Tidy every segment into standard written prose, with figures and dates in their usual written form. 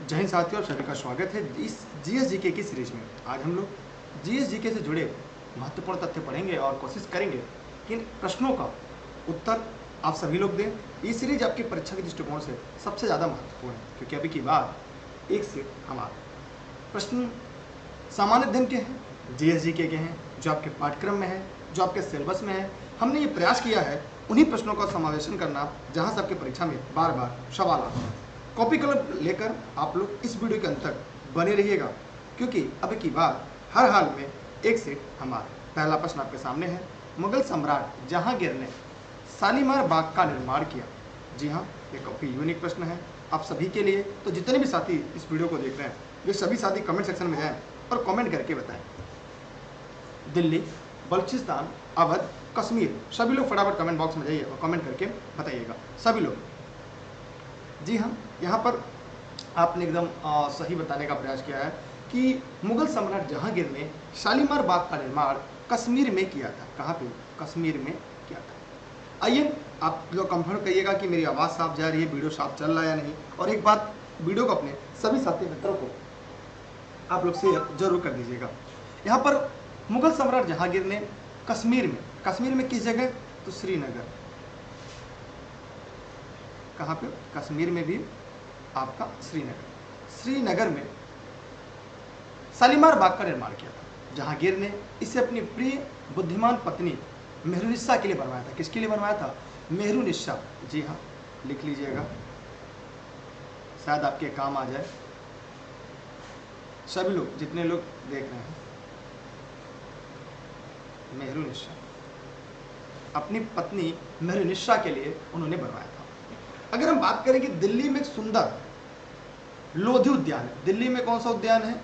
जय हिंद साथियों, सभी का स्वागत है इस जीएस जीके की सीरीज में। आज हम लोग जीएस जीके से जुड़े महत्वपूर्ण तथ्य पढ़ेंगे और कोशिश करेंगे कि इन प्रश्नों का उत्तर आप सभी लोग दें। ये सीरीज आपकी परीक्षा के दृष्टिकोण से सबसे ज़्यादा महत्वपूर्ण है, क्योंकि अभी की बात एक से हमारे प्रश्न सामान्य अध्ययन के हैं, जीएस जीके के हैं, जो आपके पाठ्यक्रम में है, जो आपके सिलेबस में है। हमने ये प्रयास किया है उन्हीं प्रश्नों का समावेशन करना जहाँ से आपकी परीक्षा में बार बार सवाल आता है। कॉपी कलम लेकर आप लोग इस वीडियो के अंत तक बने रहिएगा, क्योंकि अभी की बात हर हाल में एक से हमारा पहला प्रश्न आपके सामने है। मुगल सम्राट जहांगीर ने शालीमार बाग का निर्माण किया। जी हाँ, ये काफ़ी यूनिक प्रश्न है आप सभी के लिए। तो जितने भी साथी इस वीडियो को देख रहे हैं, वे सभी साथी कमेंट सेक्शन में जाएं और कमेंट करके बताएं। दिल्ली, बलूचिस्तान, अवध, कश्मीर, सभी लोग फटाफट कमेंट बॉक्स में जाइए और कमेंट करके बताइएगा सभी लोग। जी हाँ, यहाँ पर आपने एकदम सही बताने का प्रयास किया है कि मुगल सम्राट जहांगीर ने शालीमार बाग का निर्माण कश्मीर में किया था। कहाँ पे? कश्मीर में किया था। आइए आप लोग कंफर्म करिएगा कि मेरी आवाज़ साफ जा रही है, वीडियो साफ चल रहा है या नहीं। और एक बात, वीडियो को अपने सभी साथी मित्रों को आप लोग शेयर जरूर कर दीजिएगा। यहाँ पर मुगल सम्राट जहांगीर ने कश्मीर में किस जगह? तो श्रीनगर। कहाँ पे? कश्मीर में भी आपका श्रीनगर में शालीमार बाग का निर्माण किया था। जहांगीर ने इसे अपनी प्रिय बुद्धिमान पत्नी मेहरुनिस्सा के लिए बनवाया था। किसके लिए बनवाया था? मेहरुनिस्सा। जी हाँ, लिख लीजिएगा, शायद आपके काम आ जाए। सभी लोग, जितने लोग देख रहे हैं, मेहरुनिस्सा अपनी पत्नी मेहरुनिस्सा के लिए उन्होंने बनवाया था। अगर हम बात करें कि दिल्ली में एक सुंदर लोधी उद्यान है। दिल्ली में कौन सा उद्यान है?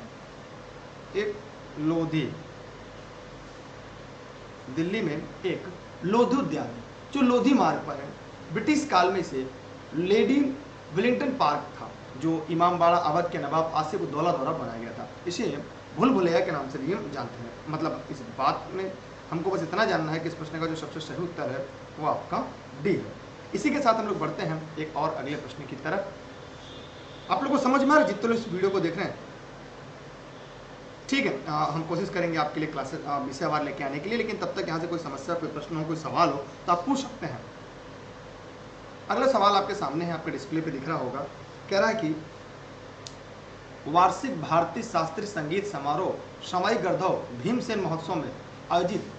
एक लोधी। दिल्ली में एक लोधी उद्यान है जो लोधी मार्ग पर है। ब्रिटिश काल में इसे लेडी वेलिंगटन पार्क था, जो इमामबाड़ा अवध के नवाब आसिफ उद्दौला द्वारा बनाया गया था। इसे भूल भुलैया के नाम से भी हम जानते हैं। मतलब इस बात में हमको बस इतना जानना है कि इस प्रश्न का जो सबसे सही उत्तर है वो आपका डी है। इसी के साथ हम लोग बढ़ते हैं एक और अगले प्रश्न की तरफ। आप लोगों को समझ में आ रहा है जितने लोग इस वीडियो को देख रहे हैं? ठीक है, हम कोशिश करेंगे आपके लिए क्लासेस विषयवार लेके आने के लिए, लेकिन तब तक यहाँ से कोई समस्या, कोई प्रश्न हो, कोई सवाल हो तो आप पूछ सकते हैं। अगला सवाल आपके सामने है, आपके डिस्प्ले पे दिख रहा होगा। कह रहा है कि वार्षिक भारतीय शास्त्रीय संगीत समारोह सवाई गढ़धव भीमसेन महोत्सव में आयोजित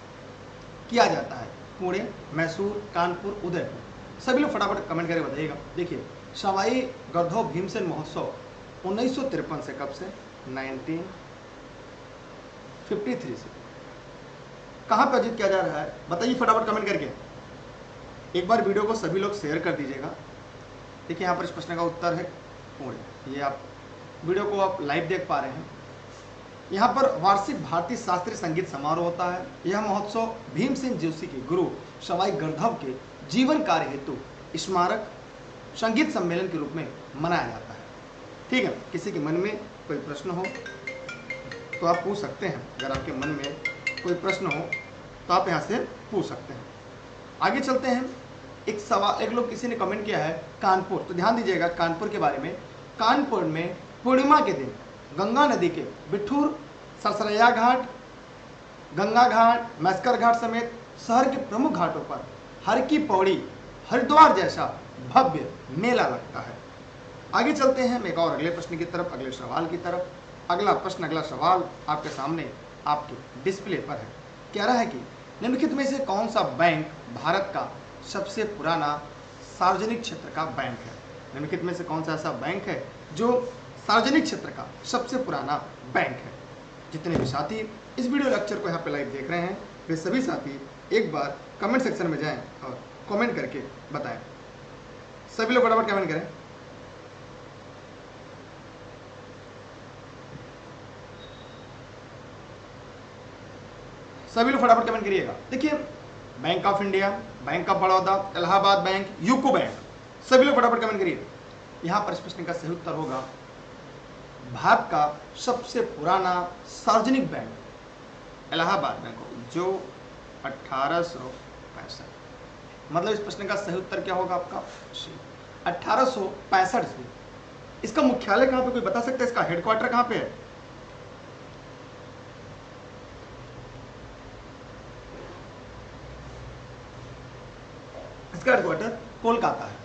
किया जाता है। पुणे, मैसूर, कानपुर, उदयपुर। सभी लोग फटाफट कमेंट करके बताइएगा। देखिए, सवाई गढ़धव भीमसेन महोत्सव 1953 से, कब से? 1953 से। कहाँ पर आयोजित किया जा रहा है? बताइए फटाफट कमेंट करके। एक बार वीडियो को सभी लोग शेयर कर दीजिएगा। देखिए, यहाँ पर इस प्रश्न का उत्तर है पुणे। ये आप वीडियो को आप लाइव देख पा रहे हैं। यहाँ पर वार्षिक भारतीय शास्त्रीय संगीत समारोह होता है। यह महोत्सव भीमसेन जोशी के गुरु सवाई गढ़धव के जीवन कार्य हेतु स्मारक संगीत सम्मेलन के रूप में मनाया जाता है। ठीक है, किसी के मन में कोई प्रश्न हो तो आप पूछ सकते हैं। अगर आपके मन में कोई प्रश्न हो तो आप यहाँ से पूछ सकते हैं। आगे चलते हैं। एक सवाल, एक लोग किसी ने कमेंट किया है कानपुर, तो ध्यान दीजिएगा कानपुर के बारे में। कानपुर में पूर्णिमा के दिन गंगा नदी के बिठूर, सरसरैया घाट, गंगा घाट, मैस्कर घाट समेत शहर के प्रमुख घाटों पर हर की पौड़ी, हरिद्वार जैसा भव्य मेला लगता है। आगे चलते हैं एक और अगले प्रश्न की तरफ, अगले सवाल की तरफ। अगला प्रश्न, अगला सवाल आपके सामने आपके डिस्प्ले पर है। कह रहा है कि निम्नलिखित में से कौन सा बैंक भारत का सबसे पुराना सार्वजनिक क्षेत्र का बैंक है? निम्नलिखित में से कौन सा ऐसा बैंक है जो सार्वजनिक क्षेत्र का सबसे पुराना बैंक है? जितने भी साथी इस वीडियो लेक्चर को यहाँ पे लाइव देख रहे हैं, वे सभी साथी एक बार कमेंट सेक्शन में जाएं और कमेंट करके बताएं। सभी लोग फटाफट कमेंट करें। सभी लोग फटाफट कमेंट करिएगा। देखिए, bank of India, bank of Baroda, Allahabad bank, UCO bank. सभी लोग फटाफट कमेंट करिए। यहाँ पर इस प्रश्न का सही उत्तर होगा भारत का सबसे पुराना सार्वजनिक बैंक इलाहाबाद बैंक, जो 1865। मतलब इस प्रश्न का सही उत्तर क्या होगा आपका? 1865 में इसका मुख्यालय कहां पे, कोई बता सकता है इसका हेडक्वार्टर कहां पे है? इसका हेडक्वार्टर कोलकाता है।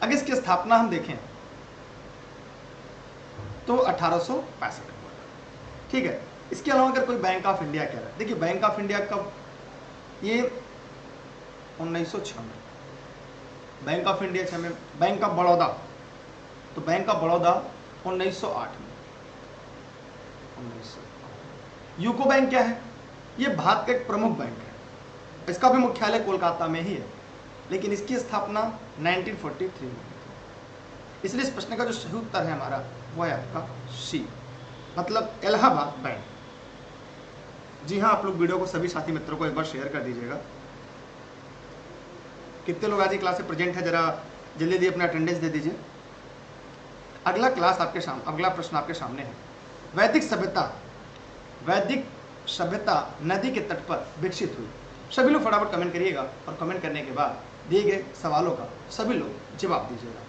अगर इसकी स्थापना हम देखें तो 1865 में हुआ था। ठीक है, इसके अलावा अगर कोई बैंक ऑफ इंडिया कह रहा है, देखिए बैंक ऑफ इंडिया कब, ये 1906 में, बैंक ऑफ इंडिया 6 में, बैंक ऑफ बड़ौदा, तो बैंक ऑफ बड़ौदा 1908 में, 1908। यूको बैंक क्या है? ये भारत का एक प्रमुख बैंक है, इसका भी मुख्यालय कोलकाता में ही है, लेकिन इसकी स्थापना 1943 में हुई थी। इसलिए इस प्रश्न का जो सही उत्तर है हमारा वो है आपका सी, मतलब इलाहाबाद बैंक। जी हाँ, आप लोग वीडियो को सभी साथी मित्रों को एक बार शेयर कर दीजिएगा। कितने लोग आज की क्लास में प्रेजेंट है, जरा जल्दी जल्दी अपना अटेंडेंस दे दीजिए। अगला क्लास आपके सामने, अगला प्रश्न आपके सामने है, वैदिक सभ्यता नदी के तट पर विकसित हुई। सभी लोग फटाफट कमेंट करिएगा और कमेंट करने के बाद दिए गए सवालों का सभी लोग जवाब दीजिएगा।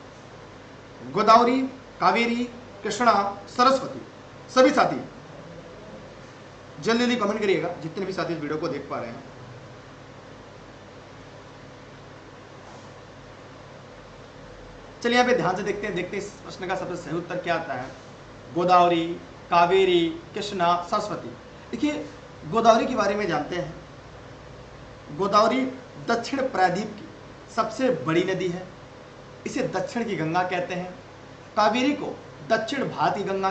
गोदावरी, कावेरी, कृष्णा, सरस्वती, सभी साथी जल्दी जल्दी कमेंट करिएगा, जितने भी साथी इस वीडियो को देख पा रहे हैं। चलिए यहाँ पे ध्यान से देखते हैं इस प्रश्न का सबसे सही उत्तर क्या आता है। गोदावरी, कावेरी, कृष्णा, सरस्वती। देखिए गोदावरी के बारे में जानते हैं। गोदावरी दक्षिण प्रायद्वीप की सबसे बड़ी नदी है, इसे दक्षिण की गंगा कहते हैं। कावेरी को दक्षिण भारतीय गंगा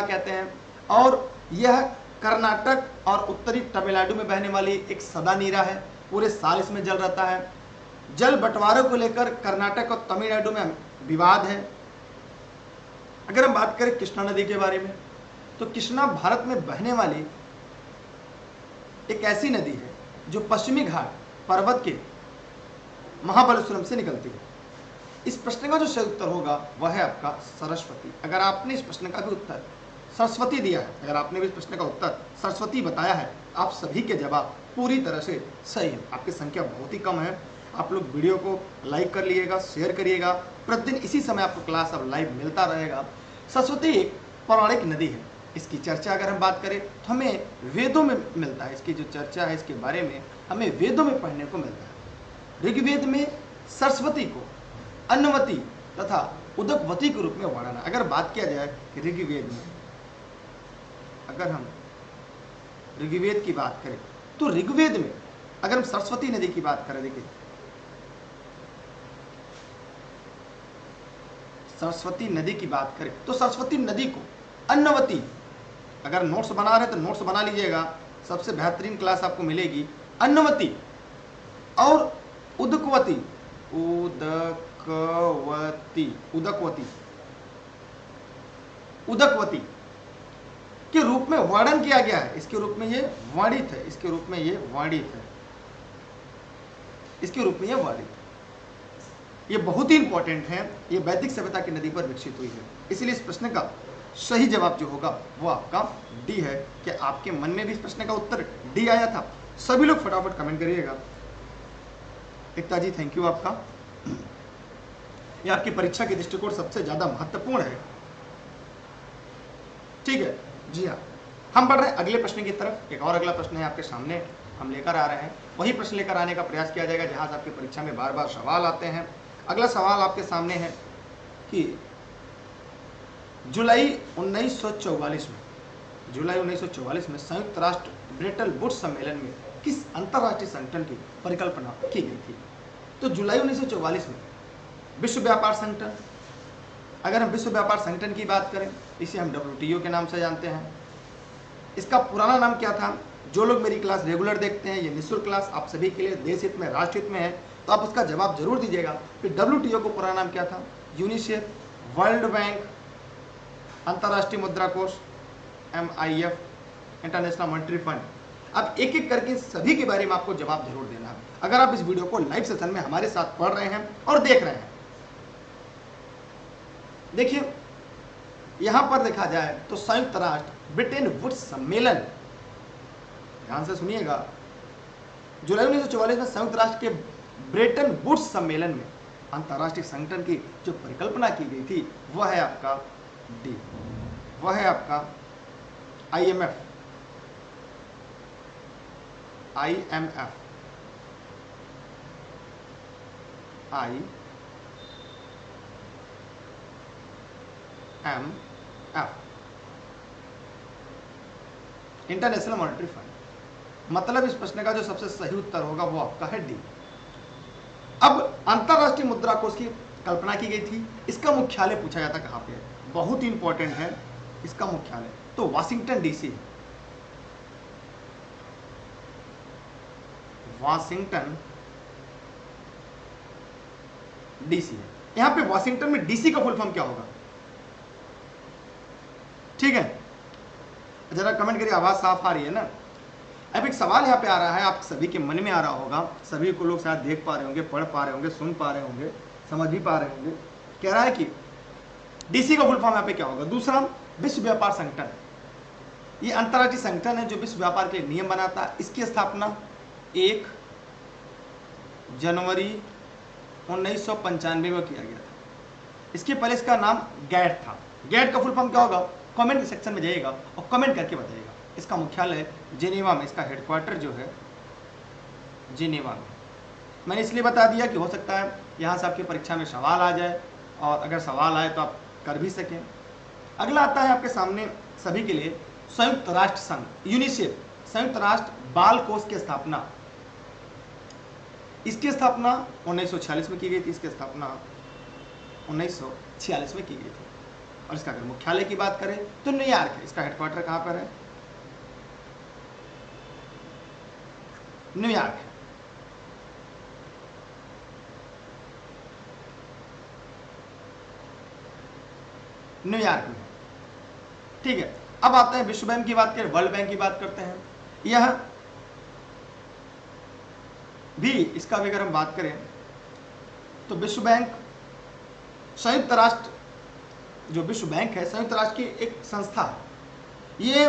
कहते हैं, और यह कर्नाटक और उत्तरी तमिलनाडु में बहने वाली एक सदा नीरा है, पूरे साल इसमें जल रहता है। जल बंटवारे को लेकर कर्नाटक और तमिलनाडु में विवाद है। अगर हम बात करें कृष्णा नदी के बारे में, तो कृष्णा भारत में बहने वाली एक ऐसी नदी है जो पश्चिमी घाट पर्वत के महाबलेश्वरम से निकलती है। इस प्रश्न का जो सही उत्तर होगा वह है आपका सरस्वती। अगर आपने इस प्रश्न का भी उत्तर सरस्वती दिया है, अगर आपने भी इस प्रश्न का उत्तर सरस्वती बताया है, आप सभी के जवाब पूरी तरह से सही है। आपकी संख्या बहुत ही कम है। आप लोग वीडियो को लाइक कर लीजिएगा, शेयर करिएगा। प्रतिदिन इसी समय आपको क्लास अब लाइव मिलता रहेगा। सरस्वती एक पौराणिक नदी है। इसकी चर्चा अगर हम बात करें तो हमें वेदों में मिलता है। इसकी जो चर्चा है इसके बारे में हमें वेदों में पढ़ने को मिलता है। ऋग्वेद में सरस्वती को अन्नवती तथा उदकवती के रूप में वर्णन। अगर बात किया जाए ऋग्वेद में, अगर हम ऋग्वेद की बात करें तो ऋग्वेद में अगर हम सरस्वती नदी की बात करें, देखिए सरस्वती नदी की बात करें तो सरस्वती नदी को अन्नवती, अगर नोट्स बना रहे तो नोट्स बना लीजिएगा, सबसे बेहतरीन क्लास आपको मिलेगी। अन्नवती और उदकवती के रूप में वर्णन किया गया है। इसके रूप में ये वर्णित है, इसके रूप में ये वर्णित है, इसके रूप में ये वर्णित है। ये बहुत ही इंपॉर्टेंट है। ये वैदिक सभ्यता की नदी पर विकसित हुई है। इसलिए इस प्रश्न का सही जवाब जो होगा वो आपका डी है। क्या आपके मन में भी इस प्रश्न का उत्तर डी आया था? सभी लोग फटाफट कमेंट करिएगा। एकता जी थैंक यू आपका। ये आपकी परीक्षा के दृष्टिकोण सबसे ज्यादा महत्वपूर्ण है। ठीक है जी हाँ, हम बढ़ रहे हैं अगले प्रश्न की तरफ। एक और अगला प्रश्न है आपके सामने, हम लेकर आ रहे हैं। वही प्रश्न लेकर आने का प्रयास किया जाएगा जहां से आपकी परीक्षा में बार बार सवाल आते हैं। अगला सवाल आपके सामने है कि जुलाई 1944 में संयुक्त राष्ट्र ब्रेटन वुड्स सम्मेलन में किस अंतर्राष्ट्रीय संगठन की परिकल्पना की गई थी? तो जुलाई 1944 में विश्व व्यापार संगठन। अगर हम विश्व व्यापार संगठन की बात करें, इसे हम WTO के नाम से जानते हैं। इसका पुराना नाम क्या था? जो लोग मेरी क्लास रेगुलर देखते हैं, ये निःशुल्क क्लास आप सभी के लिए देश हित में, राष्ट्र हित में है, तो आप उसका जवाब जरूर दीजिएगा कि WTO को पुराना नाम क्या था? यूनिसेफ, वर्ल्ड बैंक, अंतर्राष्ट्रीय मुद्रा कोष, MIF, इंटरनेशनल मॉनेटरी फंड। अब एक एक करके सभी के बारे में आपको जवाब जरूर देना है। अगर आप इस वीडियो को लाइव सेशन में हमारे साथ पढ़ रहे हैं और देख रहे हैं, देखिए यहां पर देखा जाए तो संयुक्त राष्ट्र ब्रिटेन वुड्स सम्मेलन, ध्यान से सुनिएगा, जुलाई 1944 में संयुक्त राष्ट्र के ब्रेटन वुड्स सम्मेलन में अंतर्राष्ट्रीय संगठन की जो परिकल्पना की गई थी वह है आपका डी, वह है आपका IMF। International monetary fund. मतलब इस प्रश्न का जो सबसे सही उत्तर होगा वो आपका है डी। अब अंतरराष्ट्रीय मुद्रा कोष की कल्पना की गई थी, इसका मुख्यालय पूछा जाता कहां पे है, बहुत ही इंपॉर्टेंट है इसका मुख्यालय, तो वाशिंगटन DC, वाशिंगटन DC है। यहां पे वाशिंगटन में DC का फुल फॉर्म क्या होगा, ठीक है, जरा कमेंट करिए, आवाज साफ आ रही है ना। अब एक सवाल यहाँ पे आ रहा है, आप सभी के मन में आ रहा होगा, सभी को लोग शायद देख पा रहे होंगे, पढ़ पा रहे होंगे, सुन पा रहे होंगे, समझ भी पा रहे होंगे। कह रहा है कि DC का फुल फॉर्म यहाँ पे क्या होगा। दूसरा, विश्व व्यापार संगठन, ये अंतर्राष्ट्रीय संगठन है जो विश्व व्यापार के नियम बनाता है। इसकी स्थापना 1 जनवरी 1995 में किया गया था। इसके पहले इसका नाम गैट था। गैट का फुल फॉर्म क्या होगा, कमेंट सेक्शन में जाइएगा और कमेंट करके बताइएगा। इसका मुख्यालय जिनेवा में, इसका हेडक्वार्टर जो है जिनेवा में। मैंने इसलिए बता दिया कि हो सकता है यहाँ से आपकी परीक्षा में सवाल आ जाए, और अगर सवाल आए तो आप कर भी सकें। अगला आता है आपके सामने सभी के लिए संयुक्त राष्ट्र संघ, यूनिसेफ, संयुक्त राष्ट्र बाल कोष की स्थापना। इसकी स्थापना 1946 में की गई थी, इसकी स्थापना 1946 में की गई थी। और इसका अगर मुख्यालय की बात करें तो न्यूयॉर्क है। इसका हेडक्वार्टर कहां पर है, न्यूयॉर्क है। न्यूयॉर्क में, ठीक है। अब आते हैं विश्व बैंक की बात करें, वर्ल्ड बैंक की बात करते हैं। यह भी, इसका भी अगर हम बात करें तो विश्व बैंक संयुक्त राष्ट्र, जो विश्व बैंक है संयुक्त राष्ट्र की एक संस्था है। ये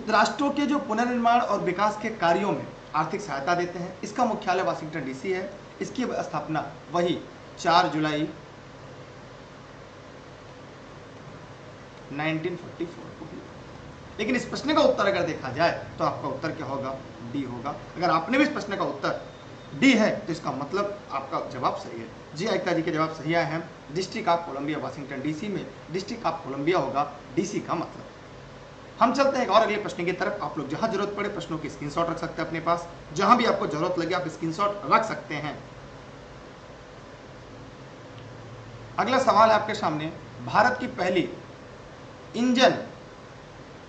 राष्ट्रों के जो पुनर्निर्माण और विकास के कार्यों में आर्थिक सहायता देते हैं। इसका मुख्यालय वाशिंगटन DC है। इसकी स्थापना वही 4 जुलाई 1944 को हुई। लेकिन इस प्रश्न का उत्तर अगर देखा जाए तो आपका उत्तर क्या होगा, डी होगा। अगर आपने भी इस प्रश्न का उत्तर डी है तो इसका मतलब आपका जवाब सही है। जी एकता जी के जवाब सही आए हैं। District of Columbia Washington DC में डिस्ट्रिक्ट ऑफ कोलंबिया होगा DC का मतलब। हम चलते हैं एक और अगले प्रश्न की तरफ। आप लोग जहां जरूरत पड़े प्रश्नों की स्क्रीनशॉट रख सकते हैं अपने पास, जहां भी आपको जरूरत लगे आप स्क्रीनशॉट रख सकते हैं। अगला सवाल है आपके सामने, भारत की पहली इंजन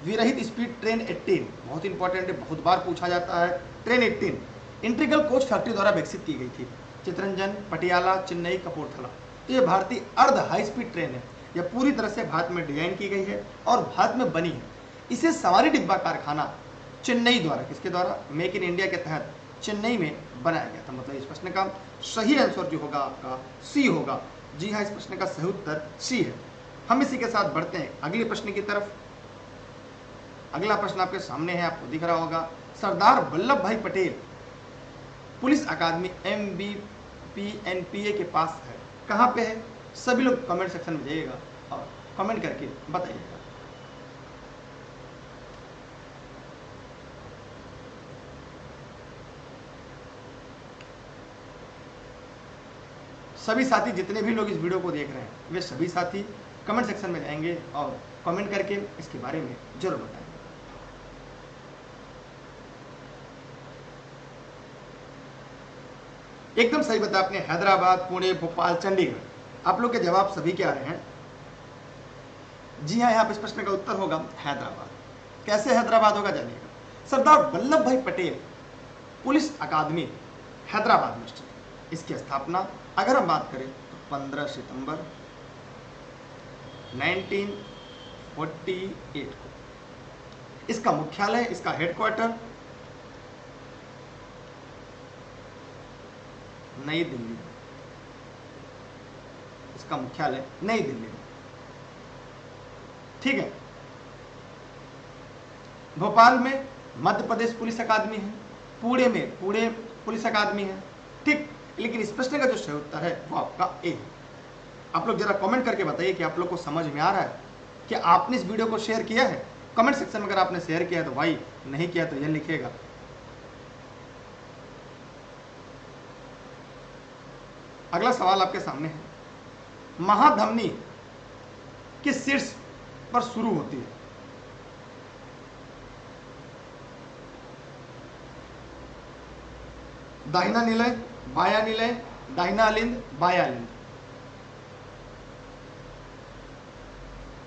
विरहित स्पीड ट्रेन 18, बहुत इंपॉर्टेंट है, बहुत बार पूछा जाता है। ट्रेन 18 इंटीग्रल कोच फैक्ट्री द्वारा विकसित की गई थी। चितरंजन, पटियाला, चेन्नई, कपूरथला। तो ये भारतीय अर्ध हाई स्पीड ट्रेन है। यह पूरी तरह से भारत में डिजाइन की गई है और भारत में बनी है। इसे सवारी डिब्बा कारखाना चेन्नई द्वारा, किसके द्वारा, मेक इन इंडिया के तहत चेन्नई में बनाया गया था। मतलब इस प्रश्न का सही आंसर जो होगा आपका सी होगा। जी हाँ, इस प्रश्न का सही उत्तर सी है। हम इसी के साथ बढ़ते हैं अगले प्रश्न की तरफ। अगला प्रश्न आपके सामने है, आपको दिख रहा होगा। सरदार वल्लभ भाई पटेल पुलिस अकादमी MBPNPA के पास है, कहां पे है? सभी लोग कमेंट सेक्शन में जाइएगा और कमेंट करके बताइएगा। सभी साथी जितने भी लोग इस वीडियो को देख रहे हैं वे सभी साथी कमेंट सेक्शन में जाएंगे और कमेंट करके इसके बारे में जरूर बताएंगे। एकदम सही बताया आपने, हैदराबाद, पुणे, भोपाल, चंडीगढ़। आप लोग के जवाब सभी के आ रहे हैं। जी हाँ, यहाँ पे इस प्रश्न का उत्तर होगा हैदराबाद। कैसे हैदराबाद होगा जानिएगा। सरदार वल्लभ भाई पटेल पुलिस अकादमी हैदराबाद में स्थित। इसकी स्थापना अगर हम बात करें तो 15 सितंबर 1948 को। इसका मुख्यालय, इसका हेडक्वार्टर नई दिल्ली में। इसका मुख्यालय नई दिल्ली में, ठीक है। भोपाल में मध्य प्रदेश पुलिस अकादमी है। पुणे में पुणे पुलिस अकादमी है, ठीक। लेकिन इस प्रश्न का जो सही उत्तर है वो आपका ए है। आप लोग जरा कमेंट करके बताइए कि आप लोग को समझ में आ रहा है कि आपने इस वीडियो को शेयर किया है। कमेंट सेक्शन में अगर आपने शेयर किया है तो भाई, नहीं किया तो यह लिखिएगा। अगला सवाल आपके सामने है, महाधमनी किस शीर्ष पर शुरू होती है? दाहिना निलय, बाया निलय, दाहिना अलिंद, बाया अलिंद।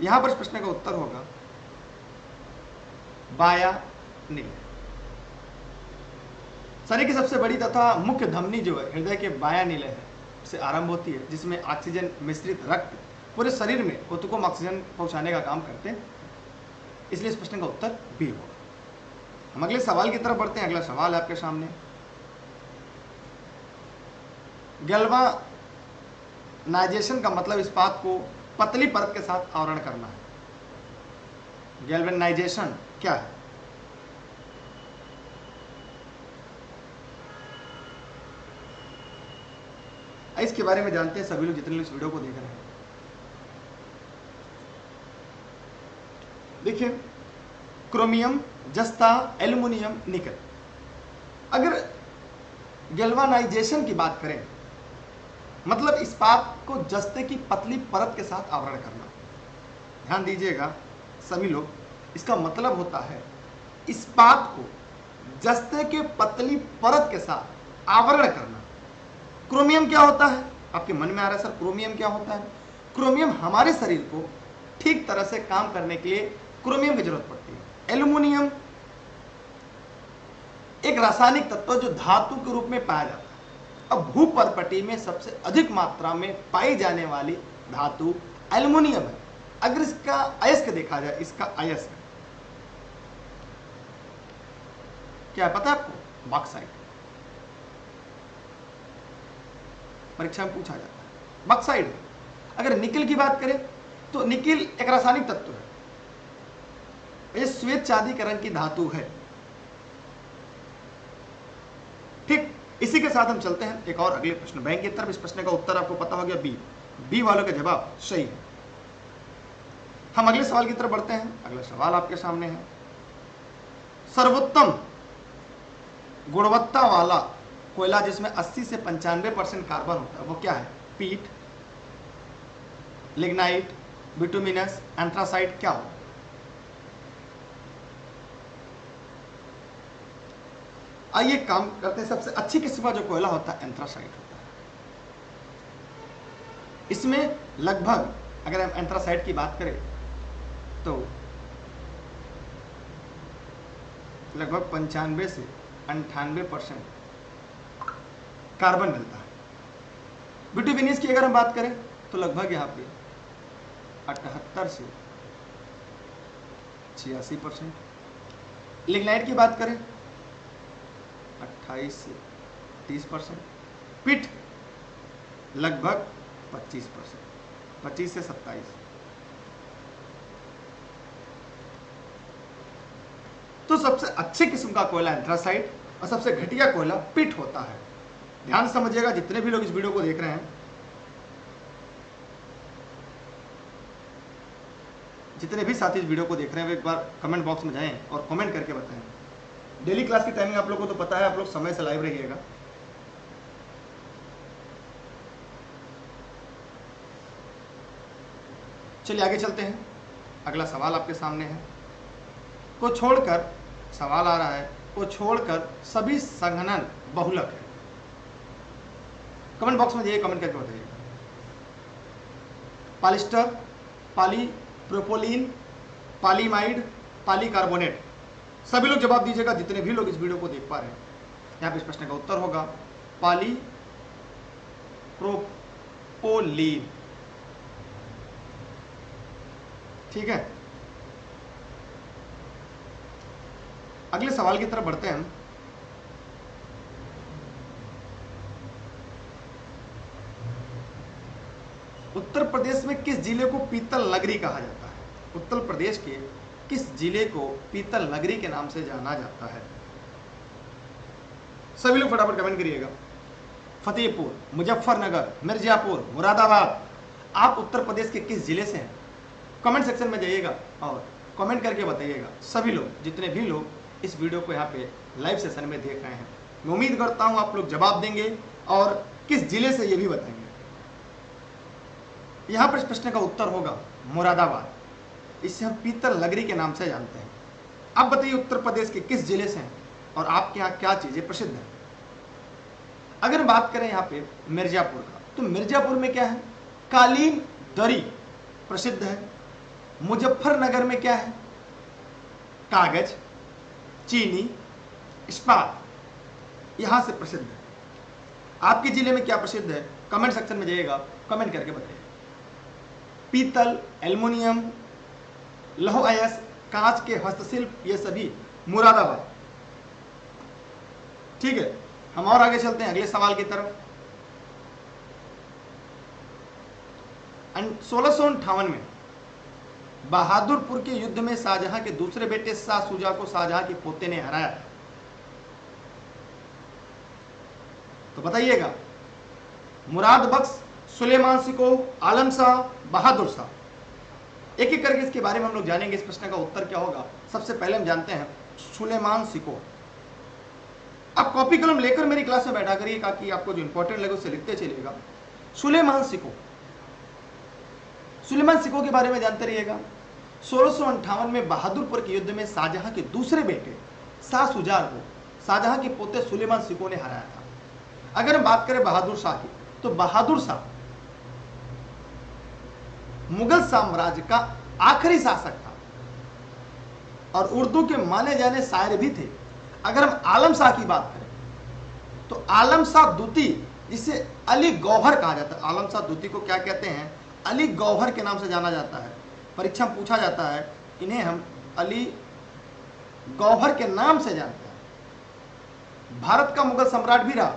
यहां पर इस प्रश्न का उत्तर होगा बाया निलय। शरीर की सबसे बड़ी तथा मुख्य धमनी जो है हृदय के बाया निलय है से आरंभ होती है, जिसमें ऑक्सीजन मिश्रित रक्त पूरे शरीर में ऊतकों में ऑक्सीजन पहुंचाने का काम करते हैं, इसलिए इस प्रश्न का उत्तर बी होगा। हम अगले सवाल की तरफ बढ़ते हैं। अगला सवाल है आपके सामने, गैल्वानाइजेशन का मतलब इस्पात को पतली परत के साथ आवरण करना है। गैल्वेनाइजेशन क्या है? इसके बारे में जानते हैं सभी लोग जितने लोग इस वीडियो को देख रहे हैं। देखिए, क्रोमियम, जस्ता, एल्युमिनियम, निकल। अगर गैल्वानाइजेशन की बात करें मतलब इस्पात को जस्ते की पतली परत के साथ आवरण करना। ध्यान दीजिएगा सभी लोग, इसका मतलब होता है इस्पात को जस्ते के पतली परत के साथ आवरण करना। क्रोमियम क्या होता है? आपके मन में आ रहा है सर क्रोमियम क्या होता है? क्रोमियम हमारे शरीर को ठीक तरह से काम करने के लिए क्रोमियम की जरूरत पड़ती है। एल्युमिनियम एक रासायनिक तत्व जो धातु के रूप में पाया जाता है। अब भूपर्पटी में सबसे अधिक मात्रा में पाई जाने वाली धातु एल्युमिनियम है। अगर इसका अयस्क देखा जाए, इसका अयस्क क्या है पता है आपको? बॉक्साइट। परीक्षा में पूछा जाता है बॉक्साइट। अगर निकिल की बात करें तो निकिल एक रासायनिक तत्व है, यह श्वेत चांदी के रंग की धातु है। ठीक, इसी के साथ हम चलते हैं एक और अगले प्रश्न बैंक की तरफ। इस प्रश्न का उत्तर आपको पता हो गया बी। बी वालों का जवाब सही है। हम अगले सवाल की तरफ बढ़ते हैं। अगला सवाल आपके सामने है, सर्वोत्तम गुणवत्ता वाला कोयला जिसमें 80 से 95% कार्बन होता है वो क्या है? पीट, लिग्नाइट, बिटुमिनस, एंथ्रासाइट क्या हो? आइए काम करते हैं। सबसे अच्छी किस्म का जो कोयला होता है एंथ्रासाइट होता है। इसमें लगभग अगर हम एंथ्रासाइट की बात करें तो लगभग 95 से 98% कार्बन मिलता है। बिटुमिनस की अगर हम बात करें तो लगभग यहाँ पे 78 से 86%। लिग्नाइट की बात करें 28 से 30%। पिट लगभग 25%, 25 से 27। तो सबसे अच्छे किस्म का कोयला एंथ्रासाइट और सबसे घटिया कोयला पिट होता है। ध्यान समझिएगा जितने भी लोग इस वीडियो को देख रहे हैं, जितने भी साथी इस वीडियो को देख रहे हैं, वो एक बार कमेंट बॉक्स में जाएं और कमेंट करके बताएं। डेली क्लास की टाइमिंग आप लोगों को तो पता है, आप लोग समय से लाइव रहिएगा। चलिए आगे चलते हैं। अगला सवाल आपके सामने है, को छोड़कर, सवाल आ रहा है, को छोड़कर सभी संघनन बहुलक है। कमेंट बॉक्स में जाइए, कमेंट करके बताइए। Polyester, polypropylene, polyamide, polycarbonate. सभी लोग जवाब दीजिएगा जितने भी लोग इस वीडियो को देख पा रहे हैं। यहाँ पे इस प्रश्न का उत्तर होगा पॉलीप्रोपोलीन। ठीक है, अगले सवाल की तरफ बढ़ते हैं। उत्तर प्रदेश में किस जिले को पीतल नगरी कहा जाता है? उत्तर प्रदेश के किस जिले को पीतल नगरी के नाम से जाना जाता है? सभी लोग फटाफट कमेंट करिएगा। फतेहपुर, मुजफ्फरनगर, मिर्जापुर, मुरादाबाद। आप उत्तर प्रदेश के किस जिले से हैं? कमेंट सेक्शन में जाइएगा और कमेंट करके बताइएगा। सभी लोग, जितने भी लोग इस वीडियो को यहाँ पे लाइव सेशन में देख रहे हैं, मैं उम्मीद करता हूँ आप लोग जवाब देंगे और किस जिले से ये भी बताएंगे। यहाँ पर इस प्रश्न का उत्तर होगा मुरादाबाद। इसे हम पीतल नगरी के नाम से जानते हैं। अब बताइए उत्तर प्रदेश के किस जिले से हैं और आपके यहाँ क्या चीजें प्रसिद्ध हैं। अगर बात करें यहाँ पे मिर्जापुर का, तो मिर्जापुर में क्या है? कालीन दरी प्रसिद्ध है। मुजफ्फरनगर में क्या है? कागज, चीनी, इस्पात यहां से प्रसिद्ध है। आपके जिले में क्या प्रसिद्ध है? कमेंट सेक्शन में जाइएगा, कमेंट करके बताइए। पीतल, एल्युमिनियम, लौह अयस्क, कांच के हस्तशिल्प, ये सभी मुरादाबाद। ठीक है, हम और आगे चलते हैं अगले सवाल की तरफ। 1658 में बहादुरपुर के युद्ध में शाहजहां के दूसरे बेटे शाह शुजा को शाहजहां के पोते ने हराया था। तो बताइएगा, मुराद बख्श, सुलेमान सिको, आलम शाह, बहादुर शाह। एक एक करके इसके बारे में हम लोग जानेंगे। इस प्रश्न का उत्तर क्या होगा? सबसे पहले हम जानते हैं सुलेमान सिको। आप कॉपी कलम लेकर मेरी क्लास में बैठा करिए ताकि आपको जो इंपॉर्टेंट लगे उससे लिखते चलिएगा। सुलेमान सिको, सुलेमान सिको के बारे में जानते रहिएगा। 1658 में बहादुरपुर के युद्ध में शाहजहां के दूसरे बेटे शाह शुजा को शाहजहां के पोते सुलेमान सिको ने हराया था। अगर हम बात करें बहादुर शाह की, तो बहादुर शाह मुगल साम्राज्य का आखिरी शासक था और उर्दू के माने जाने शायर भी थे। अगर हम आलम शाह की बात करें, तो आलम शाह द्वितीय, जिसे अली गौहर कहा जाता है, आलम शाह द्वितीय को क्या कहते हैं? अली गौहर के नाम से जाना जाता है। परीक्षा में पूछा जाता है, इन्हें हम अली गौहर के नाम से जानते हैं। भारत का मुगल सम्राट भी रहा।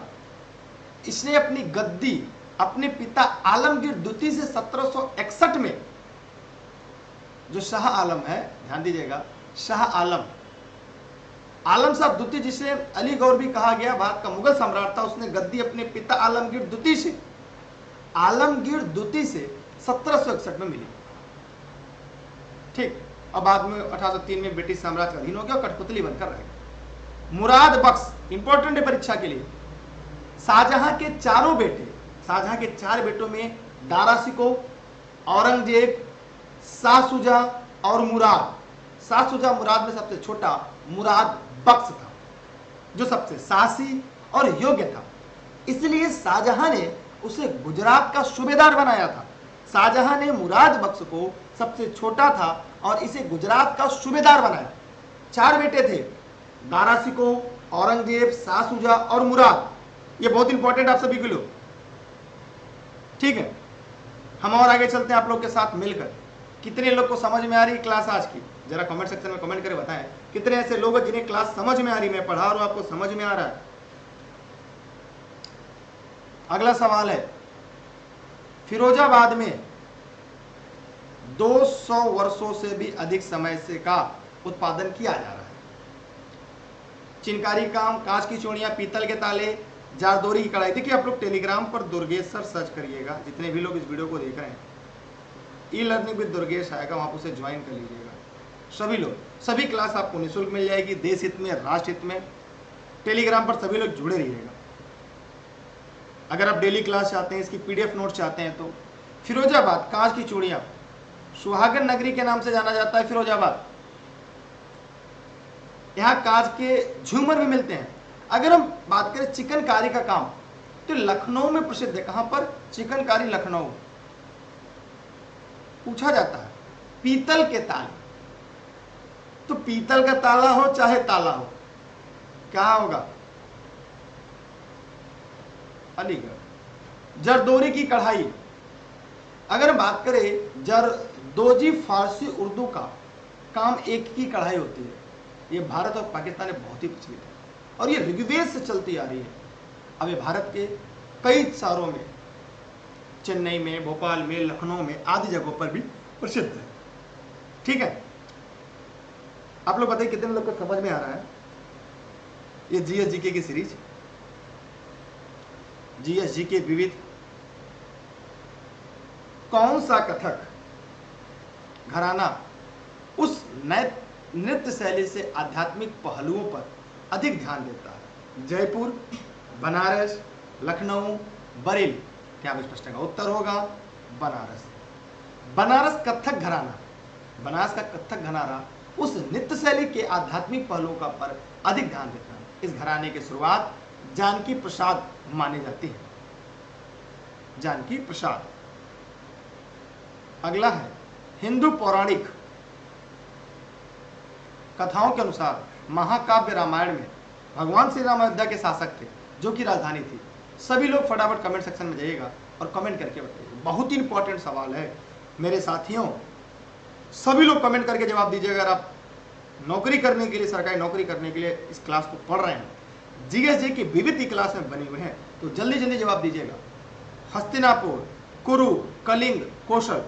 इसने अपनी गद्दी अपने पिता आलमगीर द्वितीय से 1761 में, जो शाह आलम है, ध्यान दीजिएगा, शाह आलम, आलम शाह द्वितीय जिसे अली गौर भी कहा गया, भारत का मुगल सम्राट था, उसने गद्दी अपने पिता आलमगीर द्वितीय से 1761 में मिली। ठीक, अब बाद में 1803 में ब्रिटिश साम्राज्य का अधीन हो गया और कठपुतली बनकर रह गया। मुराद बख्श इंपॉर्टेंट है परीक्षा के लिए। शाहजहां के चारों बेटे, शाहजहां के 4 बेटों में दारा शिको, औरंगजेब, शाह शुजा और मुराद। शाह शुजा मुराद में सबसे छोटा मुराद बख्श था, जो सबसे साहसी और योग्य था। इसलिए शाहजहां ने उसे गुजरात का सूबेदार बनाया था। शाहजहां ने मुराद बख्श को, सबसे छोटा था, और इसे गुजरात का सूबेदार बनाया। 4 बेटे थे, दारा शिको, औरंगजेब, शाह शुजा और मुराद। ये बहुत इंपॉर्टेंट आप सभी के लिए। ठीक है, हम और आगे चलते हैं आप लोग के साथ मिलकर। कितने लोग को समझ में आ रही क्लास आज की? जरा कमेंट सेक्शन में कमेंट करके बताएं कितने ऐसे लोग हैं जिन्हें क्लास समझ में आ रही, मैं पढ़ा रहा हूं, आपको समझ में आ रहा है। अगला सवाल है, फिरोजाबाद में 200 वर्षों से भी अधिक समय से का उत्पादन किया जा रहा है। चिनकारी काम, कांच की चूड़ियां, पीतल के ताले, जारदोरी की कढ़ाई। देखिए आप लोग टेलीग्राम पर दुर्गेश सर सर्च करिएगा। जितने भी लोग इस वीडियो को देख रहे हैं, ई लर्निंग विद दुर्गेश आएगा, वहां पर उसे ज्वाइन कर लीजिएगा। सभी लोग, सभी क्लास आपको निःशुल्क मिल जाएगी, देश हित में, राष्ट्र हित में। टेलीग्राम पर सभी लोग जुड़े रहिएगा। अगर आप डेली क्लास चाहते हैं, इसकी पीडीएफ नोट चाहते हैं, तो फिरोजाबाद कांच की चूड़ियां, सुहागन नगरी के नाम से जाना जाता है फिरोजाबाद। यहाँ कांच के झूमर भी मिलते हैं। अगर हम बात करें चिकनकारी का काम, तो लखनऊ में प्रसिद्ध है। कहां पर? चिकनकारी, लखनऊ। पूछा जाता है पीतल के ताले, तो पीतल का ताला हो चाहे ताला हो, क्या होगा? अलीगढ़। जरदोरी की कढ़ाई, अगर हम बात करें जरदोजी, फारसी उर्दू का काम एक ही कढ़ाई होती है। ये भारत और पाकिस्तान में बहुत ही प्रचलित है और ये ऋग्वेद से चलती आ रही है। अब ये भारत के कई शहरों में, चेन्नई में, भोपाल में, लखनऊ में आदि जगहों पर भी प्रसिद्ध है। ठीक है, आप लोग बताइए कितने लोग को समझ में आ रहा है ये जीएस जीके की सीरीज? जीएसजी के विविध, कौन सा कथक घराना उस नए नृत्य शैली से आध्यात्मिक पहलुओं पर अधिक ध्यान देता है? जयपुर, बनारस, लखनऊ, बरेली? क्या इस प्रश्न का उत्तर होगा बनारस। बनारस कथक घराना, बनारस का कथक घराना उस नृत्य शैली के आध्यात्मिक पहलुओं का पर अधिक ध्यान देता है। इस घराने की शुरुआत जानकी प्रसाद मानी जाती है, जानकी प्रसाद। अगला है हिंदू पौराणिक कथाओं के अनुसार महाकाव्य रामायण में भगवान श्री राम अयोध्या के शासक थे, जो कि राजधानी थी। सभी लोग फटाफट कमेंट सेक्शन में जाइएगा और कमेंट करके बताइए। बहुत ही इंपॉर्टेंट सवाल है मेरे साथियों, सभी लोग कमेंट करके जवाब दीजिएगा। अगर आप नौकरी करने के लिए, सरकारी नौकरी करने के लिए इस क्लास को पढ़ रहे हैं, जीएसजी की विविध क्लास में बने हुए हैं, तो जल्दी जल्दी जवाब दीजिएगा। हस्तिनापुर, कुरु, कलिंग, कौशल।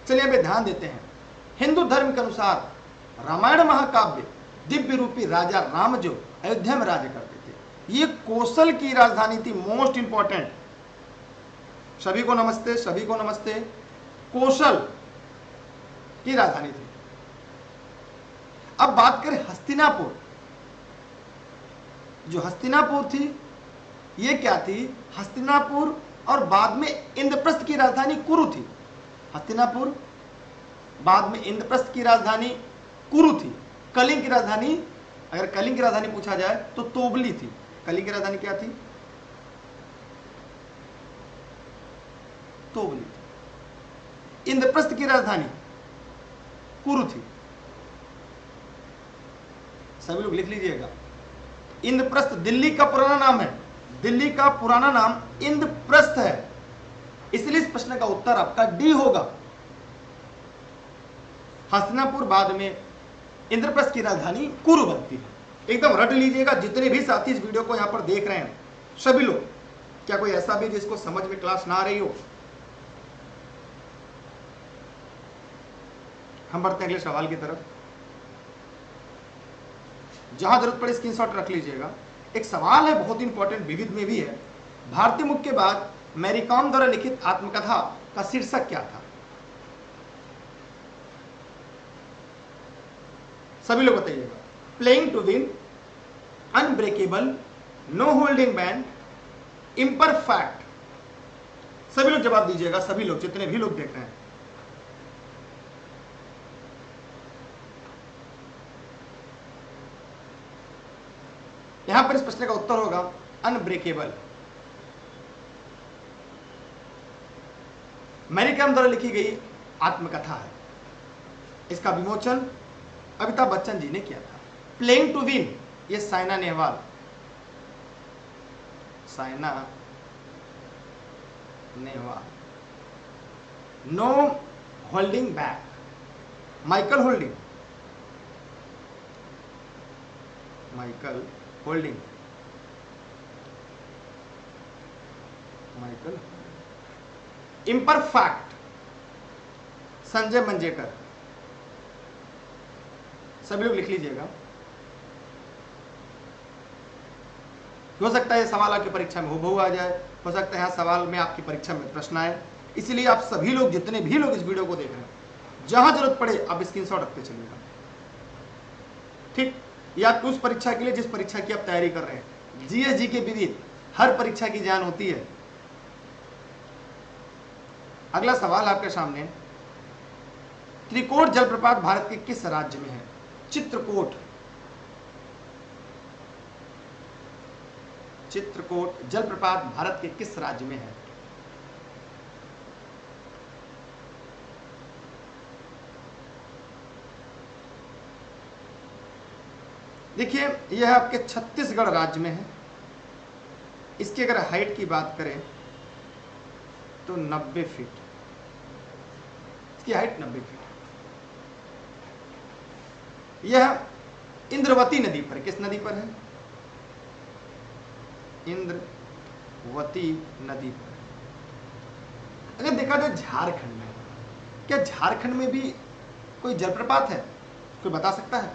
चलिए अब ध्यान देते हैं। हिंदू धर्म के अनुसार रामायण महाकाव्य दिव्य रूपी राजा राम जो अयोध्या में राज्य करते थे, ये कौशल की राजधानी थी। मोस्ट इंपॉर्टेंट, सभी को नमस्ते, सभी को नमस्ते। कौशल की राजधानी थी। अब बात करें हस्तिनापुर, जो हस्तिनापुर थी ये क्या थी? हस्तिनापुर और बाद में इंद्रप्रस्थ की राजधानी कुरु थी। हस्तिनापुर बाद में इंद्रप्रस्थ की राजधानी कुरु थी। कलिंग की राजधानी, अगर कलिंग की राजधानी पूछा जाए तो तोबली थी। कलिंग की राजधानी क्या थी? तोबली थी। इंद्रप्रस्थ की राजधानी कुरु थी। सभी लोग लिख लीजिएगा। इंद्रप्रस्थ दिल्ली का पुराना नाम है, दिल्ली का पुराना नाम इंद्रप्रस्थ है, इसलिए इस प्रश्न का उत्तर आपका डी होगा। हस्तिनापुर बाद में इंद्रप्रस्थ की राजधानी कुरु बनती है। एकदम रट लीजिएगा। जितने भी साथी इस वीडियो को यहां पर देख रहे हैं, सभी लोग, क्या कोई ऐसा भी जिसको समझ में क्लास ना आ रही हो? हम बढ़ते हैं अगले सवाल की तरफ। जहां जरूरत पड़े स्क्रीनशॉट रख लीजिएगा। एक सवाल है बहुत इंपॉर्टेंट, विविध में भी है। भारतीय मुख के बाद मैरी कॉम द्वारा लिखित आत्मकथा का शीर्षक क्या था? सभी लोग बताइएगा। Playing to win, unbreakable, no holding ban, imperfect. सभी लोग जवाब दीजिएगा, सभी लोग, जितने भी लोग देख रहे हैं। यहां पर इस प्रश्न का उत्तर होगा अनब्रेकेबल। मैरी कॉम द्वारा लिखी गई आत्मकथा है। इसका विमोचन अमिताभ बच्चन जी ने किया था। प्लेइंग टू विन, ये Saina Nehwal, Saina Nehwal. No holding back, Michael Holding, Michael Holding, Michael. Imperfect, Sanjay Manjrekar. सभी लोग लिख लीजिएगा। हो सकता है ये सवाल आपकी परीक्षा में हूबहू आ जाए, हो सकता है यहाँ सवाल में आपकी परीक्षा में प्रश्न आए। इसलिए आप सभी लोग, जितने भी लोग इस वीडियो को देख रहे हैं, जहां जरूरत पड़े आप स्क्रीनशॉट रखते चलिएगा। ठीक, ये आपकी उस परीक्षा के लिए जिस परीक्षा की आप तैयारी कर रहे हैं। जीएसजी के विविध, हर परीक्षा की जान होती है। अगला सवाल आपके सामने, त्रिकोट जलप्रपात भारत के किस राज्य में है? चित्रकूट, चित्रकूट जलप्रपात भारत के किस राज्य में है? देखिए, यह आपके छत्तीसगढ़ राज्य में है। इसकी अगर हाइट की बात करें तो 90 फीट, इसकी हाइट 90 फीट। यह इंद्रवती नदी पर, किस नदी पर है? इंद्रवती नदी पर। अगर देखा जाए झारखंड में, क्या झारखंड में भी कोई जलप्रपात है? कोई बता सकता है?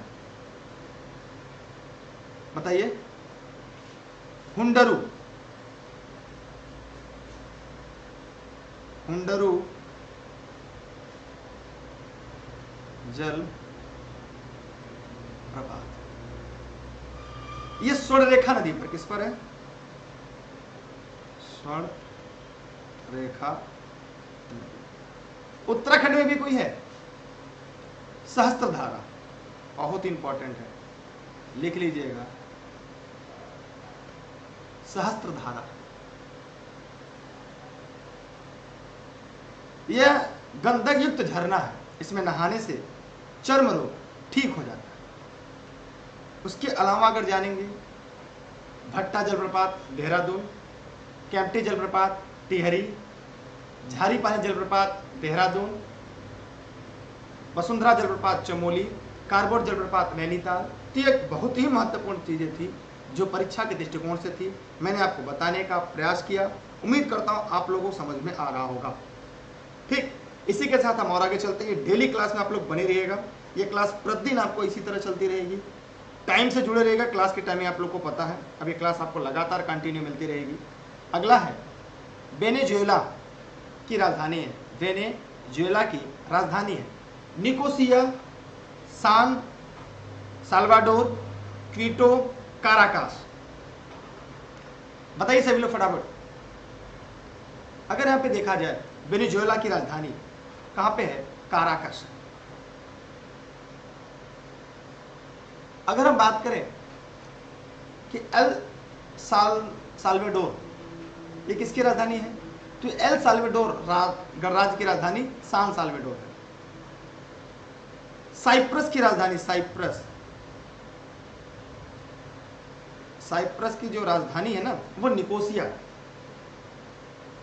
बताइए। हुंडरू, हुंडरू जल प्रपात। ये स्वर्ण रेखा नदी पर, किस पर है? स्वर्ण रेखा नदी। उत्तराखंड में भी कोई है, सहस्त्रधारा, बहुत इंपॉर्टेंट है, लिख लीजिएगा, सहस्त्रधारा। यह गंधक युक्त झरना है, इसमें नहाने से चर्म रोग ठीक हो जाता है। उसके अलावा अगर जानेंगे, भट्टा जलप्रपात देहरादून, कैंपटी जलप्रपात टिहरी, झारी पानी जलप्रपात देहरादून, वसुंधरा जलप्रपात चमोली, कारबोट जलप्रपात नैनीताल। तो ये बहुत ही महत्वपूर्ण चीजें थी जो परीक्षा के दृष्टिकोण से थी, मैंने आपको बताने का प्रयास किया। उम्मीद करता हूं आप लोगों को समझ में आ रहा होगा। ठीक, इसी के साथ हम और आगे चलते हैं। डेली क्लास में आप लोग बने रहिएगा, ये क्लास प्रतिदिन आपको इसी तरह चलती रहेगी। टाइम से जुड़े रहेगा, क्लास की टाइमिंग आप लोग को पता है। अब ये क्लास आपको लगातार कंटिन्यू मिलती रहेगी। अगला है वेनेजुएला की राजधानी है, वेनेजुएला की राजधानी है निकोसिया, सान साल्वाडोर, क्वीटो, काराकास। बताइए सभी लोग फटाफट। अगर यहां पे देखा जाए वेनेजुएला की राजधानी कहां पे है? काराकास। अगर हम बात करें कि एल साल्वाडोर ये किसकी राजधानी है, तो एल साल्वाडोर गणराज्य की राजधानी सान साल्वाडोर है। साइप्रस की राजधानी, साइप्रस की जो राजधानी है ना वो निकोसिया है।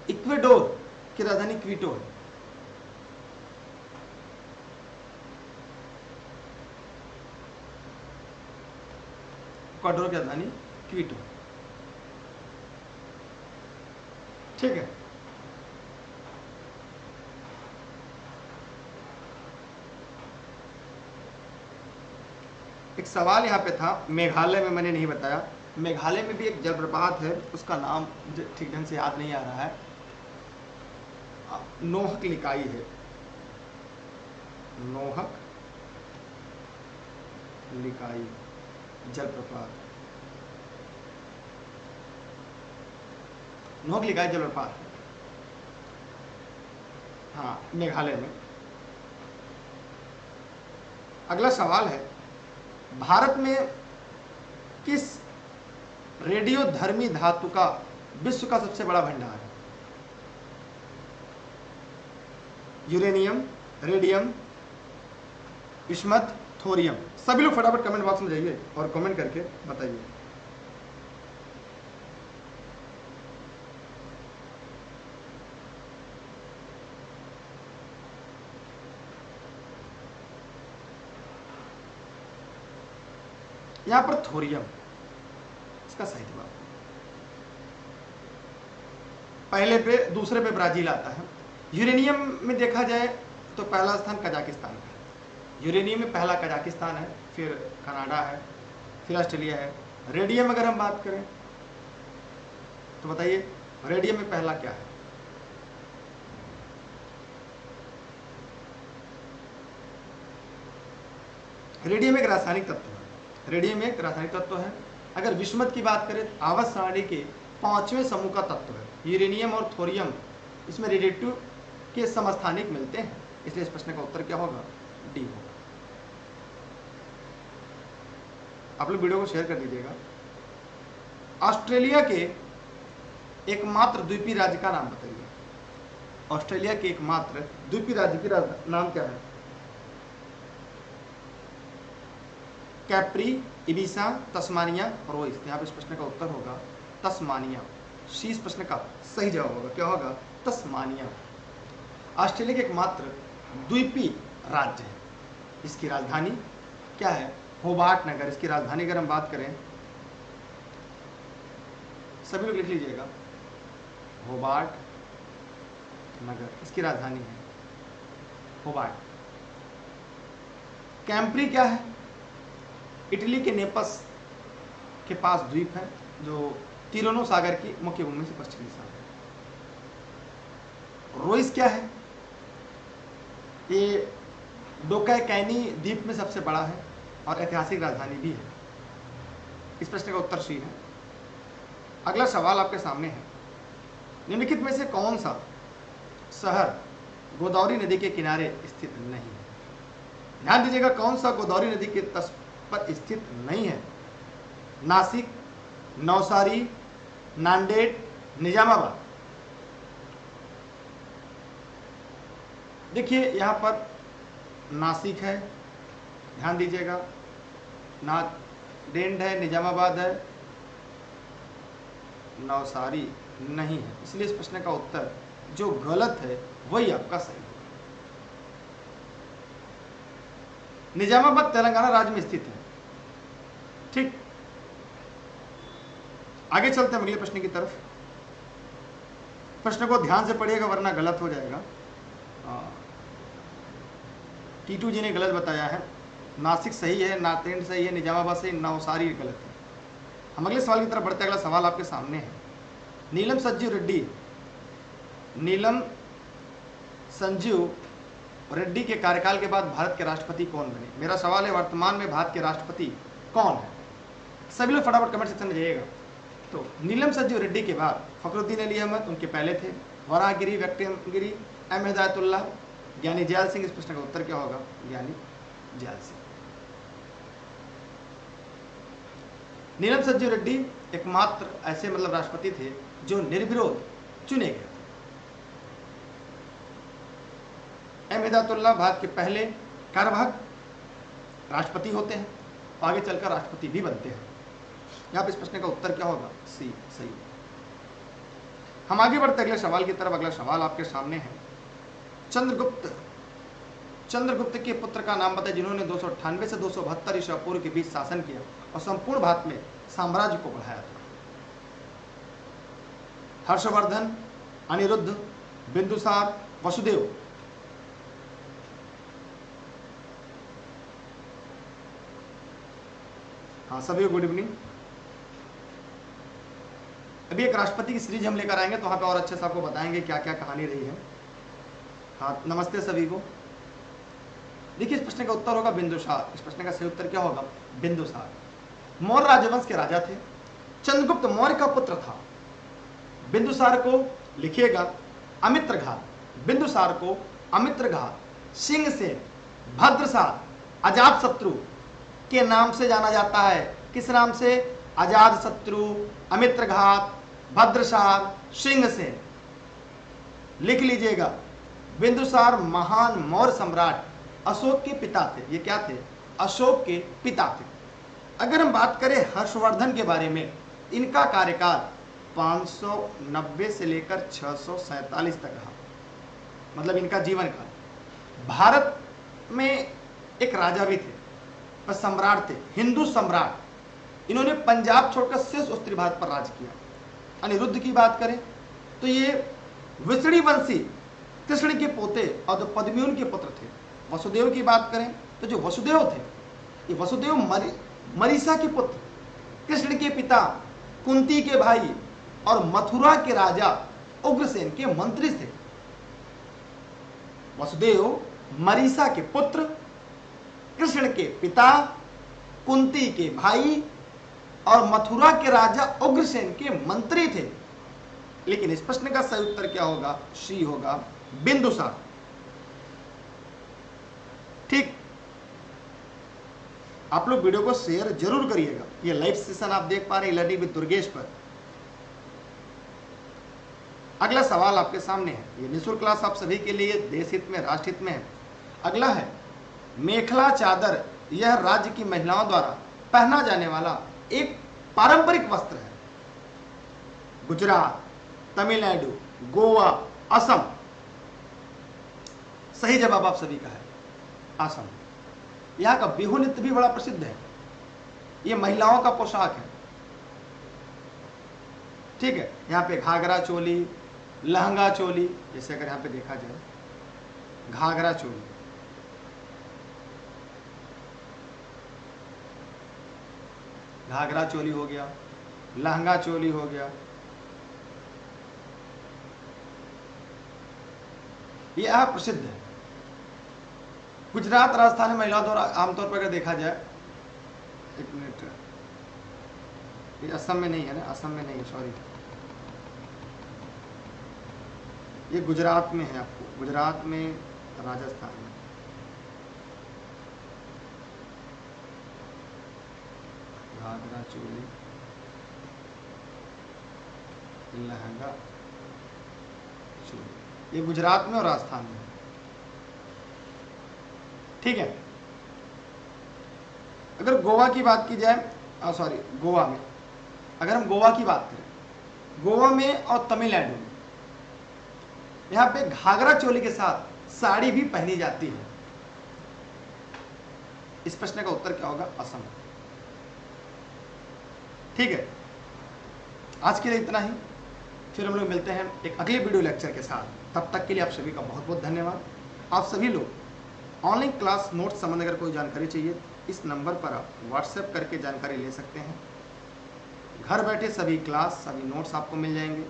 इक्वेडोर की राजधानी क्वीटो है। इक्वाडोर की राजधानी क्वीटो, ठीक है। एक सवाल यहाँ पे था, मेघालय में मैंने नहीं बताया, मेघालय में भी एक जलप्रपात है, उसका नाम ठीक ढंग से याद नहीं आ रहा है, नोहक लिकाई है, नोहक लिकाई जलप्रपात, नोहक लिकाई जलप्रपात, हाँ मेघालय में। अगला सवाल है, भारत में किस रेडियोधर्मी धातु का विश्व का सबसे बड़ा भंडार है? Uranium, radium, bismuth, thorium. सभी लोग फटाफट कमेंट बॉक्स में जाइए और कमेंट करके बताइए। यहां पर थोरियम इसका सही जवाब। पहले पे, दूसरे पे ब्राजील आता है। यूरेनियम में देखा जाए तो पहला स्थान कजाकिस्तान का है। यूरेनियम में पहला कजाकिस्तान है, फिर कनाडा है, फिर ऑस्ट्रेलिया है। रेडियम अगर हम बात करें तो बताइए रेडियम में पहला क्या है? रेडियम एक रासायनिक तत्व है, रेडियम एक रासायनिक तत्व है। अगर विस्मथ की बात करें, आवर्त सारणी के 5वें समूह का तत्व है। यूरेनियम और थोरियम इसमें रेडिएटिव के समस्थानिक मिलते हैं, इसलिए इस प्रश्न का उत्तर क्या होगा? डी होगा। आप लोग वीडियो को शेयर कर दीजिएगा। ऑस्ट्रेलिया के एकमात्र द्वीपीय राज्य का नाम बताइए। ऑस्ट्रेलिया के एकमात्र द्वीपीय राज्य की नाम क्या है? कैप्री, इबिसा, तस्मानिया, रोइस। यहाँ पे इस प्रश्न का उत्तर होगा तस्मानिया। सी इस प्रश्न का सही जवाब होगा। क्या होगा? तस्मानिया। ऑस्ट्रेलिया के एकमात्र द्वीपीय राज्य है। इसकी राजधानी क्या है? होबार्ट नगर। इसकी राजधानी अगर हम बात करें, सभी लोग लिख लीजिएगा, होबार्ट नगर इसकी राजधानी है, होबार्ट। कैम्प्री क्या है? इटली के नेपस के पास द्वीप है जो तिरोनो सागर की मुख्य भूमि से पश्चिमी सागर। रोइस क्या है? ये डोकाइकैनी द्वीप में सबसे बड़ा है और ऐतिहासिक राजधानी भी है। इस प्रश्न का उत्तर सी है। अगला सवाल आपके सामने है, निम्नलिखित में से कौन सा शहर गोदावरी नदी के किनारे स्थित नहीं है? ध्यान दीजिएगा, कौन सा गोदावरी नदी के तट पर स्थित नहीं है? नासिक, नवसारी, नांदेड़, निजामाबाद। देखिए यहां पर नासिक है, ध्यान दीजिएगा, नांदेड़ है, निजामाबाद है, नवसारी नहीं है। इसलिए इस प्रश्न का उत्तर जो गलत है वही आपका सही है। निजामाबाद तेलंगाना राज्य में स्थित है। ठीक, आगे चलते हैं अगले प्रश्न की तरफ। प्रश्न को ध्यान से पढ़िएगा वरना गलत हो जाएगा। टीटू जी ने गलत बताया है, नासिक सही है, नांदेड़ सही है, निजामाबाद सही, नवसारी गलत है। हम अगले सवाल की तरफ बढ़ते हैं। अगला सवाल आपके सामने है, नीलम संजीव रेड्डी, नीलम संजीव रेड्डी के कार्यकाल के बाद भारत के राष्ट्रपति कौन बने? मेरा सवाल है, वर्तमान में भारत के राष्ट्रपति कौन है? सभी लोग फटाफट कमेंट सेक्शन में जाइएगा। तो नीलम संजीव रेड्डी के बाद फखरुद्दीन अली अहमद उनके पहले थे, वराहगिरी, व्यक्तिगिरी, एम हिदायतुल्लाह, ज्ञानी जैल सिंह। इस प्रश्न का उत्तर क्या होगा? ज्ञानी जैल सिंह। नीलम संजीव रेड्डी एकमात्र ऐसे राष्ट्रपति थे जो निर्विरोध चुने गए। एम हिदायतुल्लाह भारत के पहले कार्यवाहक राष्ट्रपति होते हैं, आगे चलकर राष्ट्रपति भी बनते हैं। यहाँ पे इस प्रश्न का उत्तर क्या होगा? सी सही। हम आगे बढ़ते अगले सवाल की तरफ। अगला सवाल आपके सामने है, चंद्रगुप्त के पुत्र का नाम बताए जिन्होंने 298 से 272 ईसा पूर्व के बीच शासन किया और संपूर्ण भारत में साम्राज्य को बढ़ाया था। हर्षवर्धन, अनिरुद्ध, बिंदुसार, वसुदेव। हाँ सभी गुड इवनिंग। अभी एक राष्ट्रपति की सीरीज हम लेकर आएंगे तो वहां पे और अच्छे से आपको बताएंगे क्या क्या कहानी रही है। हाँ नमस्ते सभी को। देखिए इस प्रश्न का उत्तर होगा बिंदुसार। इस प्रश्न का सही उत्तर क्या होगा? बिंदुसार। मौर्य राजवंश के राजा थे, चंद्रगुप्त मौर्य का पुत्र था। बिंदुसार को लिखिएगा अमित्रघात, बिंदुसार को अमित्रघात, सिंहसेन, भद्रसार, अजातशत्रु के नाम से जाना जाता है। किस नाम से? अजातशत्रु, अमित्रघात, भद्रसार, सिंहसेन। लिख लीजिएगा, बिंदुसार महान मौर्य सम्राट अशोक के पिता थे। ये क्या थे? अशोक के पिता थे। अगर हम बात करें हर्षवर्धन के बारे में, इनका कार्यकाल 590 से लेकर 647 तक रहा, मतलब इनका जीवन काल। भारत में एक राजा भी थे और सम्राट थे, हिंदू सम्राट। इन्होंने पंजाब छोड़कर शेष उत्तरी भारत पर राज किया। अनिरुद्ध की बात करें तो ये विष्णु वंशी कृष्ण के पोते और पद्मयून के पुत्र थे। वसुदेव की बात करें तो जो वसुदेव थे, ये वसुदेव मरीसा के पुत्र, कृष्ण के पिता, कुंती के भाई और मथुरा के राजा उग्रसेन के मंत्री थे। वसुदेव मरीसा के पुत्र, कृष्ण के पिता, कुंती के भाई और मथुरा के राजा उग्रसेन के मंत्री थे। लेकिन इस प्रश्न का सही उत्तर क्या होगा? सी होगा, बिंदुसार। ठीक, आप लोग वीडियो को शेयर जरूर करिएगा। ये लाइव सेशन आप देख पा रहे हैं लर्निंग विद दुर्गेश पर। अगला सवाल आपके सामने है, ये निःशुल्क क्लास आप सभी के लिए देश हित में, राष्ट्र हित में है। अगला है, मेखला चादर यह राज्य की महिलाओं द्वारा पहना जाने वाला एक पारंपरिक वस्त्र है। गुजरात, तमिलनाडु, गोवा, असम। सही जवाब आप सभी का है असम। यहाँ का बिहू नृत्य भी बड़ा प्रसिद्ध है। ये महिलाओं का पोशाक है। ठीक है, यहाँ पे घाघरा चोली, लहंगा चोली, जैसे अगर यहाँ पे देखा जाए घाघरा चोली, घाघरा चोली हो गया, लहंगा चोली हो गया, यह प्रसिद्ध है। गुजरात, राजस्थान में महिलाओं द्वारा आमतौर पर अगर देखा जाए, एक मिनट, ये असम में नहीं है ना, असम में नहीं है, सॉरी, ये गुजरात में है, आपको गुजरात में, राजस्थान में। घाघरा चोली, लहंगा चोली, ये गुजरात में और राजस्थान में, ठीक है। अगर गोवा की बात की जाए, सॉरी गोवा में, अगर हम गोवा की बात करें, गोवा में और तमिलनाडु में यहाँ पे घाघरा चोली के साथ साड़ी भी पहनी जाती है। इस प्रश्न का उत्तर क्या होगा? असम। ठीक है, आज के लिए इतना ही। फिर हम लोग मिलते हैं एक अगले वीडियो लेक्चर के साथ। तब तक के लिए आप सभी का बहुत बहुत धन्यवाद। आप सभी लोग ऑनलाइन क्लास नोट्स संबंध अगर कोई जानकारी चाहिए, इस नंबर पर आप व्हाट्सएप करके जानकारी ले सकते हैं। घर बैठे सभी क्लास, सभी नोट्स आपको मिल जाएंगे।